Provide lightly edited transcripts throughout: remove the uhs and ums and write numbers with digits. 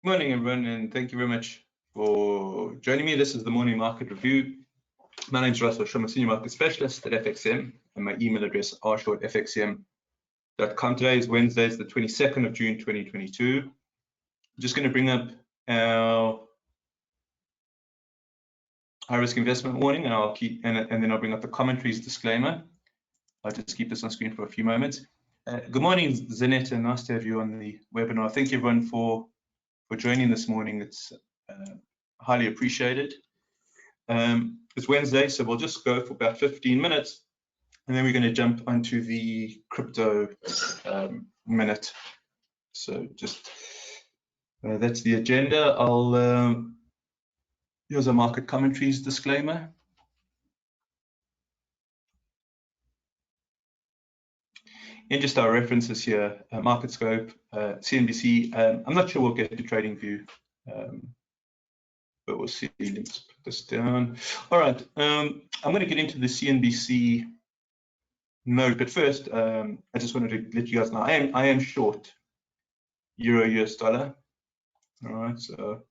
Good morning, everyone, and thank you very much for joining me. This is the morning market review. My name is Russell Shum, Senior Market Specialist at FXCM, and my email address r@fxcm.com. Today is Wednesday, it's the 22nd of June, 2022. I'm just going to bring up our high risk investment warning, and and then I'll bring up the commentaries disclaimer. I'll just keep this on screen for a few moments. Good morning, Zanetta. Nice to have you on the webinar. Thank you, everyone, for joining this morning. It's highly appreciated. It's Wednesday, so we'll just go for about 15 minutes, and then we're going to jump onto the crypto minute. So just that's the agenda. Here's our market commentaries disclaimer. And just our references here, Market Scope, CNBC. I'm not sure we'll get to TradingView, but we'll see. Let's put this down. All right, I'm going to get into the CNBC note, but first, I just wanted to let you guys know I am short Euro US dollar. All right, so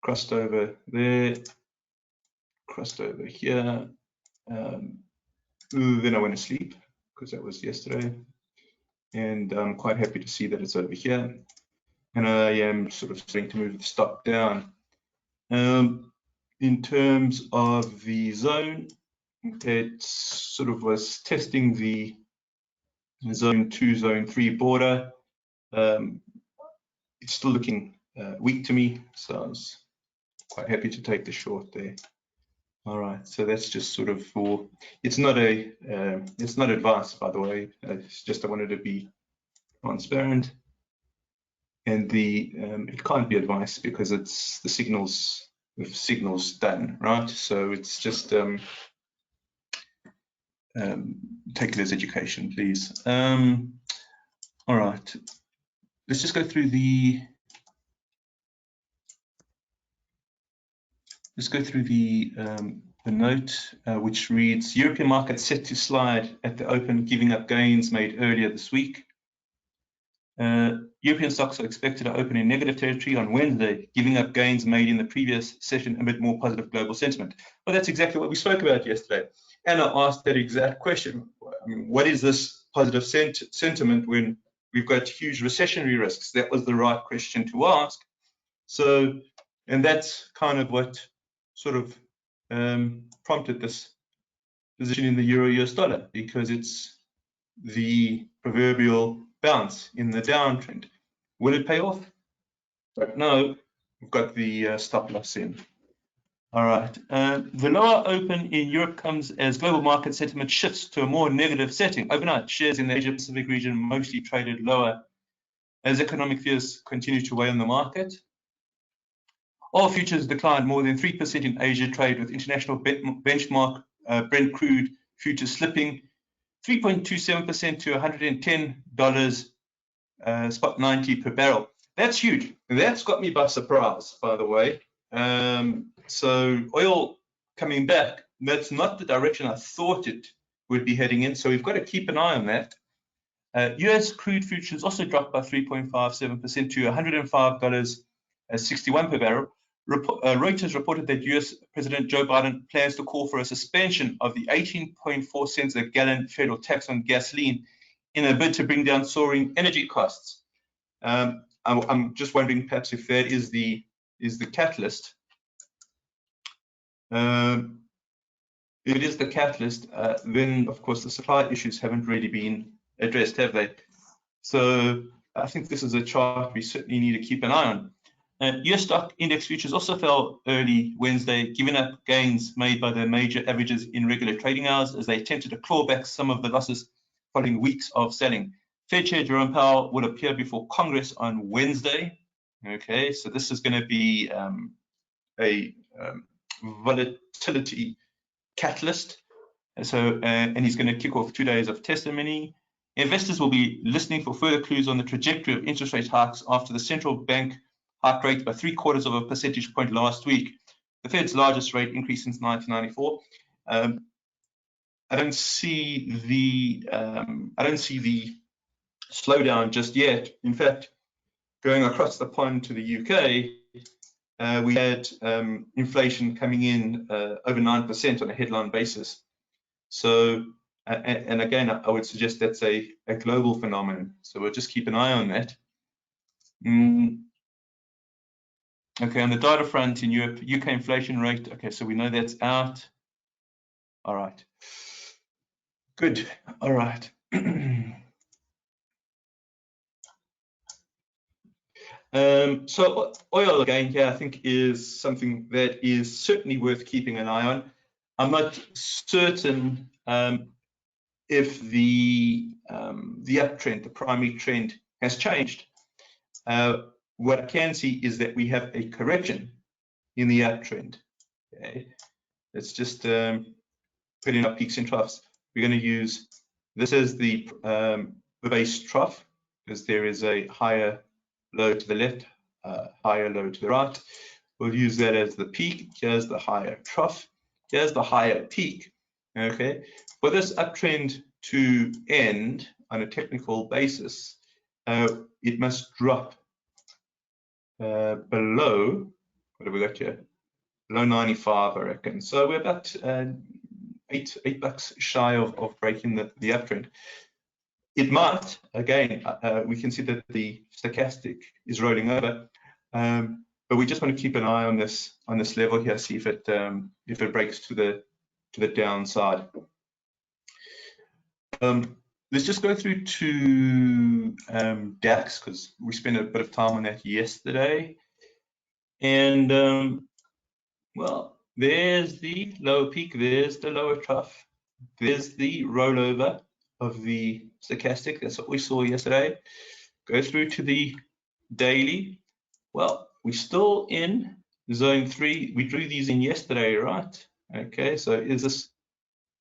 crossed over there, crossed over here. Then I went to sleep, because that was yesterday, and I'm quite happy to see that it's over here, and I am sort of starting to move the stock down. In terms of the zone, it sort of was testing the zone 2, zone 3 border. It's still looking weak to me, so I was quite happy to take the short there. All right, so that's just sort of for, it's not advice, by the way. It's just I wanted to be transparent, and it can't be advice because it's the signals done, right? So it's just take it as education, please. All right, let's just go through the note, which reads: European market set to slide at the open, giving up gains made earlier this week. European stocks are expected to open in negative territory on Wednesday, giving up gains made in the previous session amid more positive global sentiment. Well, that's exactly what we spoke about yesterday. And I asked that exact question. I mean, what is this positive sentiment when we've got huge recessionary risks? That was the right question to ask. So, and that's kind of what sort of prompted this position in the Euro US dollar, because it's the proverbial bounce in the downtrend. Will it pay off? But no, we've got the stop loss in. All right, the lower open in Europe comes as global market sentiment shifts to a more negative setting. Overnight, shares in the Asia Pacific region mostly traded lower as economic fears continue to weigh on the market. Oil futures declined more than 3% in Asia trade, with international benchmark Brent crude futures slipping 3.27% to $110 spot 90 per barrel. That's huge. That's got me by surprise, by the way. So oil coming back, that's not the direction I thought it would be heading in. So we've got to keep an eye on that. US crude futures also dropped by 3.57% to $105.61 per barrel. Reuters reported that US President Joe Biden plans to call for a suspension of the 18.4 cents a gallon federal tax on gasoline in a bid to bring down soaring energy costs. I'm just wondering perhaps if that is the catalyst. If it is the catalyst, then of course the supply issues haven't really been addressed, have they? So I think this is a chart we certainly need to keep an eye on. US stock index futures also fell early Wednesday, giving up gains made by the major averages in regular trading hours as they attempted to claw back some of the losses following weeks of selling. Fed Chair Jerome Powell will appear before Congress on Wednesday. Okay, so this is going to be a volatility catalyst. And he's going to kick off 2 days of testimony. Investors will be listening for further clues on the trajectory of interest rate hikes after the central bank hiked rates by 0.75 of a percentage point last week, the Fed's largest rate increase since 1994. I don't see the slowdown just yet. In fact, going across the pond to the UK, we had inflation coming in over 9% on a headline basis. So, and again, I would suggest that's a global phenomenon. So we'll just keep an eye on that. Okay, on the data front in Europe, UK inflation rate. Okay, so we know that's out. All right. Good. All right. So oil again here, I think, is something that is certainly worth keeping an eye on. I'm not certain if the uptrend, the primary trend, has changed. What I can see is that we have a correction in the uptrend. Okay, let's just put in our peaks and troughs. We're going to use this as the base trough, because there is a higher low to the left, higher low to the right. We'll use that as the peak. Here's the higher trough. Here's the higher peak. Okay, for this uptrend to end on a technical basis, it must drop below, what have we got here? Below 95, I reckon. So we're about eight bucks shy of breaking the uptrend. It might, again, we can see that the stochastic is rolling over, but we just want to keep an eye on this level here, see if it breaks to the downside. Let's just go through to DAX, because we spent a bit of time on that yesterday. And well, there's the lower peak, there's the lower trough, there's the rollover of the stochastic. That's what we saw yesterday. Go through to the daily. Well, we're still in zone 3. We drew these in yesterday, right? Okay, so is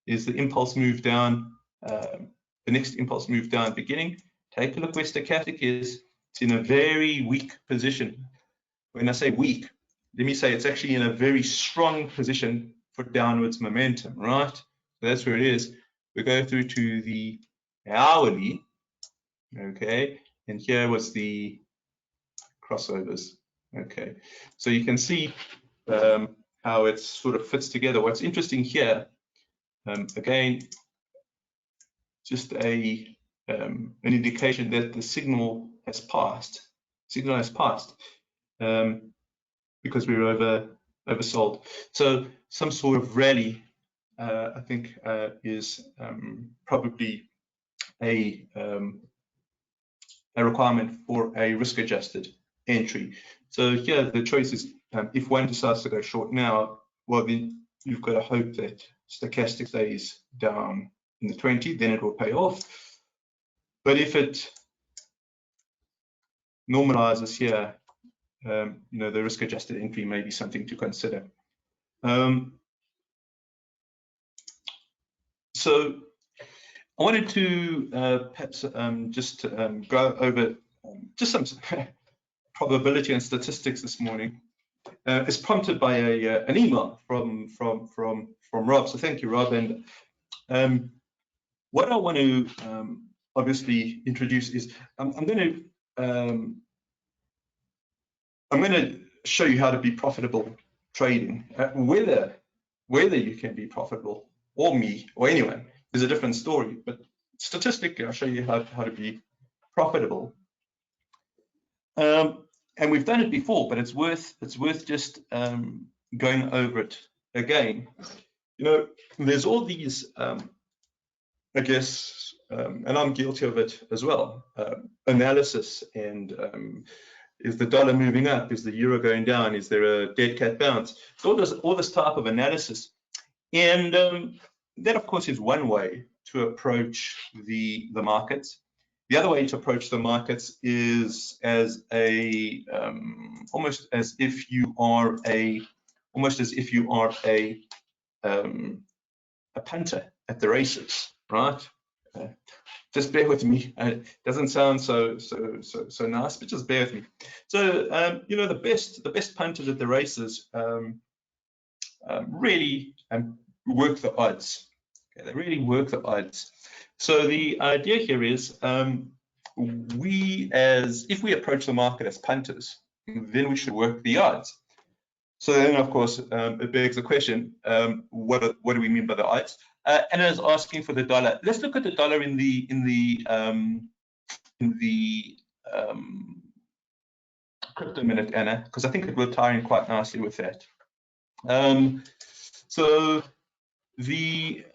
the impulse move down, the next impulse move down beginning? Take a look where stochastic is. It's in a very weak position. When I say weak, let me say it's actually in a very strong position for downwards momentum, right? So that's where it is. We go through to the hourly, okay, and here was the crossovers, okay. So you can see how it sort of fits together. What's interesting here, again, just an indication that the signal has passed. Because we were oversold. So some sort of rally, I think, is probably a requirement for a risk-adjusted entry. So here the choice is, if one decides to go short now, well, then you've got to hope that stochastic stays down in the 20, then it will pay off. But if it normalizes here, you know, the risk-adjusted entry may be something to consider. So I wanted to perhaps just go over just some probability and statistics this morning. It's prompted by an email from Rob. So thank you, Rob. And what I want to obviously introduce is I'm going to show you how to be profitable trading. Whether you can be profitable, or me, or anyone, is a different story. But statistically, I'll show you how to be profitable. And we've done it before, but it's worth just going over it again. You know, there's all these, I guess, and I'm guilty of it as well, analysis and is the dollar moving up? Is the euro going down? Is there a dead cat bounce? So all this type of analysis. And that, of course, is one way to approach the markets. The other way to approach the markets is as a almost as if you are a punter at the races, right? Just bear with me. It doesn't sound so nice, but just bear with me. So you know, the best punters at the races really work the odds. Okay, they really work the odds. So the idea here is if we approach the market as punters, then we should work the odds. So then, of course, it begs the question: what do we mean by the odds? Anna's asking for the dollar. Let's look at the dollar in the crypto minute, Anna, because I think it will tie in quite nicely with that. So the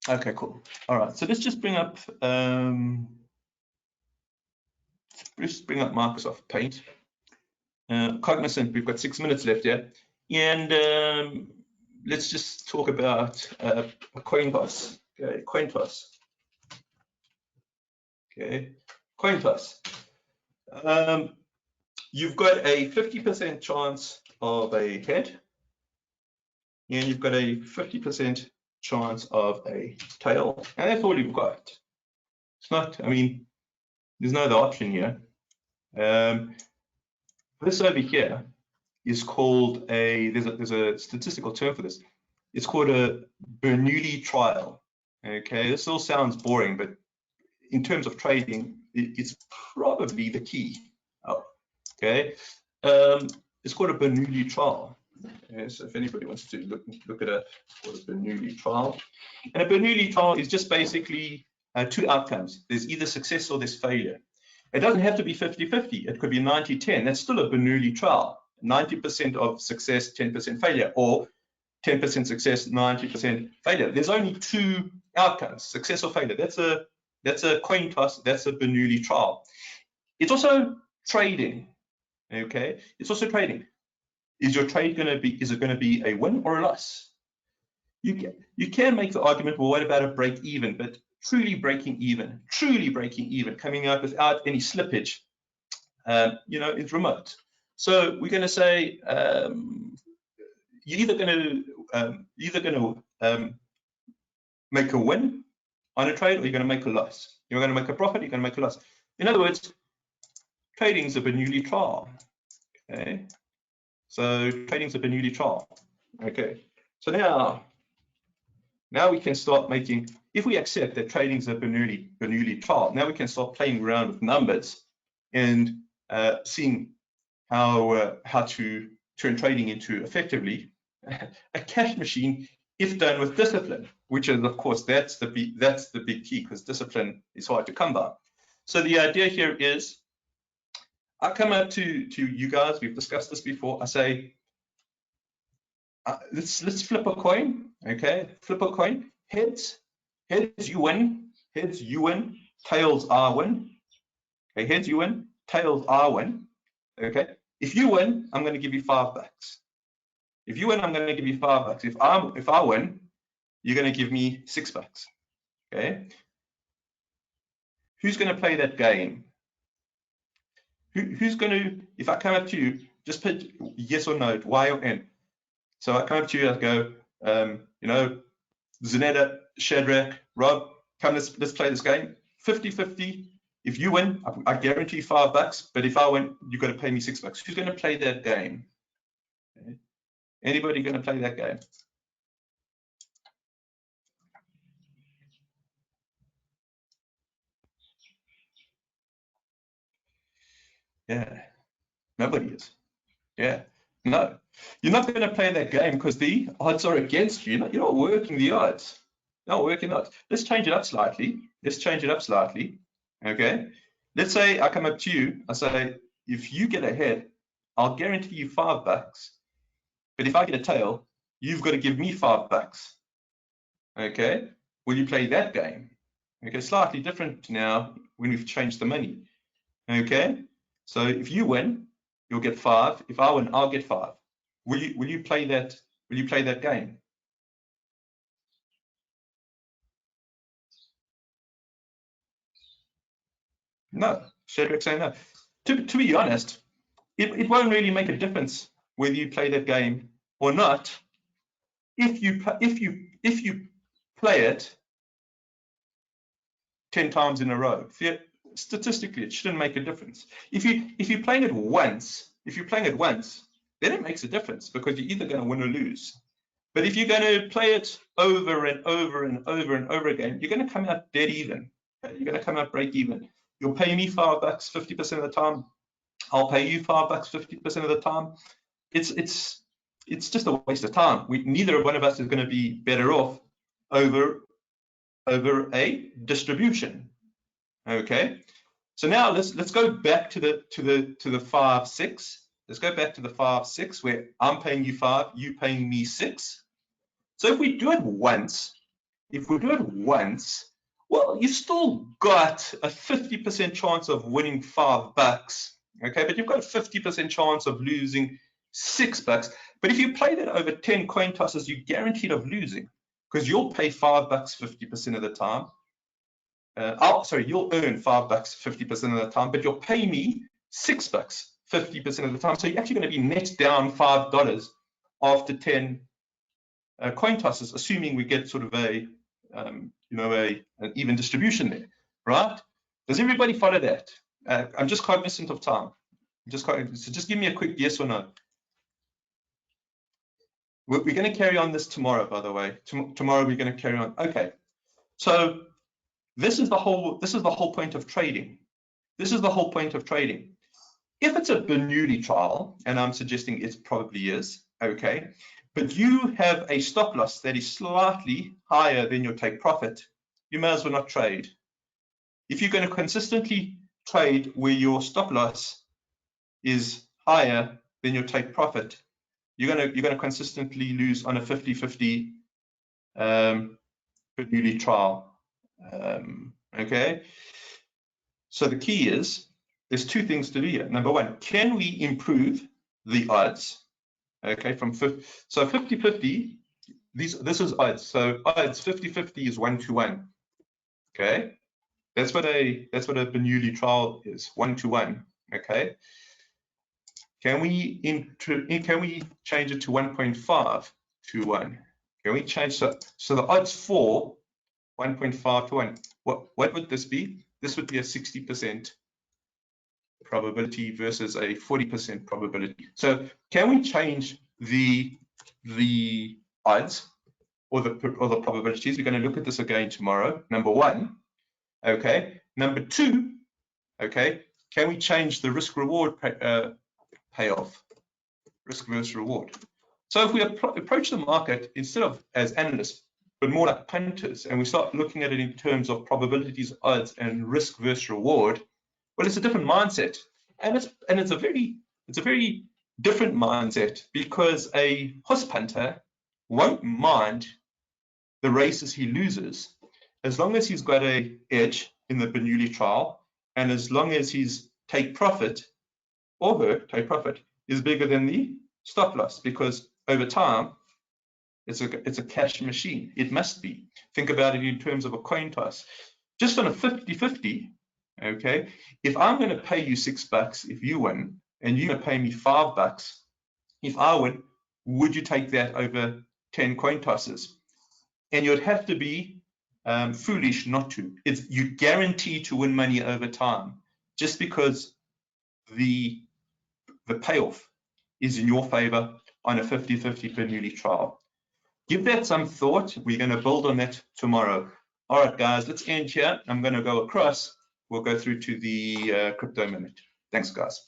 okay, cool. All right, so let's just bring up Microsoft Paint. Cognizant, we've got 6 minutes left here, and let's just talk about a coin toss. Okay, coin toss. Okay, coin toss. You've got a 50% chance of a head, and you've got a 50% chance of a tail, and that's all you've got. It's not, I mean, there's no other option here. This over here is called there's a statistical term for this. It's called a Bernoulli trial. Okay, this all sounds boring, but in terms of trading, it's probably the key. Oh, okay, it's called a Bernoulli trial. Okay, so if anybody wants to look at it's called a Bernoulli trial, and a Bernoulli trial is just basically two outcomes. There's either success or there's failure. It doesn't have to be 50-50. It could be 90-10. That's still a Bernoulli trial. 90% of success, 10% failure, or 10% success, 90% failure. There's only two outcomes, success or failure. That's a coin toss. That's a Bernoulli trial. It's also trading. Okay, it's also trading. Is your trade going to be? Is it going to be a win or a loss? You can make the argument. Well, what about a break even? But truly breaking even, coming out without any slippage, is remote. So we're going to say you're either going to make a win on a trade, or you're going to make a loss. You're going to make a profit, you're going to make a loss. In other words, trading is a Bernoulli trial. Okay, so trading is a Bernoulli trial. Okay, so now we can start making. If we accept that trading is a Bernoulli trial, now we can start playing around with numbers and seeing how to turn trading into effectively a cash machine if done with discipline, which is, of course, that's the big key, because discipline is hard to come by. So the idea here is, I come up to you guys. We've discussed this before. I say, let's flip a coin. Okay, flip a coin. Heads you win. Heads you win. Tails I win. Okay, heads you win. Tails I win. Okay. If you win, I'm going to give you $5. If you win, I'm going to give you $5. If I win, you're going to give me $6. Okay. Who's going to play that game? Who's going to? If I come up to you, just put yes or no, Y or N. So I come up to you, I go, Zanetta, Shadrach, Rob, come, let's play this game. 50-50. If you win, I guarantee you $5. But if I win, you've got to pay me $6. Who's going to play that game? Okay. Anybody going to play that game? Yeah, nobody is. Yeah, no, you're not going to play that game because the odds are against you. You're not working the odds. Not working odds. Let's change it up slightly. Okay. Let's say I come up to you. I say, if you get ahead, I'll guarantee you $5. But if I get a tail, you've got to give me $5. Okay. Will you play that game? Okay. Slightly different now when we've changed the money. Okay. So if you win, you'll get 5. If I win, I'll get 5. Will you play that? Will you play that game? No. Shadrach saying no. To be honest, it won't really make a difference whether you play that game or not. If you play it 10 times in a row, statistically, it shouldn't make a difference. If you're playing it once, then it makes a difference, because you're either going to win or lose. But if you're going to play it over and over and over and over again, you're going to come out dead even. You're going to come out break even. You'll pay me $5 50% of the time. I'll pay you $5 50% of the time. It's just a waste of time. Neither one of us is going to be better off over a distribution. Okay. So now let's go back to the 5-6. Let's go back to the 5-6 where I'm paying you 5, you paying me 6. So if we do it once, well, you still got a 50% chance of winning $5, okay? But you've got a 50% chance of losing $6. But if you play that over 10 coin tosses, you're guaranteed of losing because you'll pay $5 50% of the time. You'll earn $5 50% of the time, but you'll pay me $6 50% of the time. So you're actually going to be net down $5 after 10 coin tosses, assuming we get sort of an even distribution there, right? Does everybody follow that? I'm just cognizant of time. So just give me a quick yes or no. We're going to carry on this tomorrow, by the way. Tomorrow we're going to carry on. Okay. So this is the whole point of trading. This is the whole point of trading. If it's a Bernoulli trial, and I'm suggesting it probably is, okay, but you have a stop loss that is slightly higher than your take profit, you may as well not trade. If you're going to consistently trade where your stop loss is higher than your take profit, you're going to consistently lose on a 50-50 Bernoulli trial. Okay. So the key is there's two things to do here. Number one, can we improve the odds? Okay, from 50-50, this is odds. So odds 50-50 is 1-to-1. Okay, that's what a Bernoulli trial is, 1-to-1. Okay, can we change it to 1.5-to-1? Can we change so the odds for 1.5-to-1? What would this be? This would be a 60% probability versus a 40% probability. So can we change the odds or the probabilities? We're going to look at this again tomorrow. Number one, okay. Number two, okay. Can we change the risk reward payoff, risk versus reward? So if we approach the market instead of as analysts, but more like punters, and we start looking at it in terms of probabilities, odds, and risk versus reward, well, it's a different mindset, and it's a very different mindset because a horse punter won't mind the races he loses as long as he's got an edge in the Bernoulli trial, and as long as his take profit or her take profit is bigger than the stop loss, because over time it's a cash machine. It must be. Think about it in terms of a coin toss. Just on a 50-50. Okay, if I'm going to pay you $6 if you win, and you're going to pay me $5 if I win, would you take that over 10 coin tosses? And you'd have to be foolish not to. You guarantee to win money over time, just because the payoff is in your favor on a 50-50 Bernoulli trial. Give that some thought. We're going to build on that tomorrow. All right, guys, let's end here. I'm going to go across. We'll go through to the crypto minute. Thanks, guys.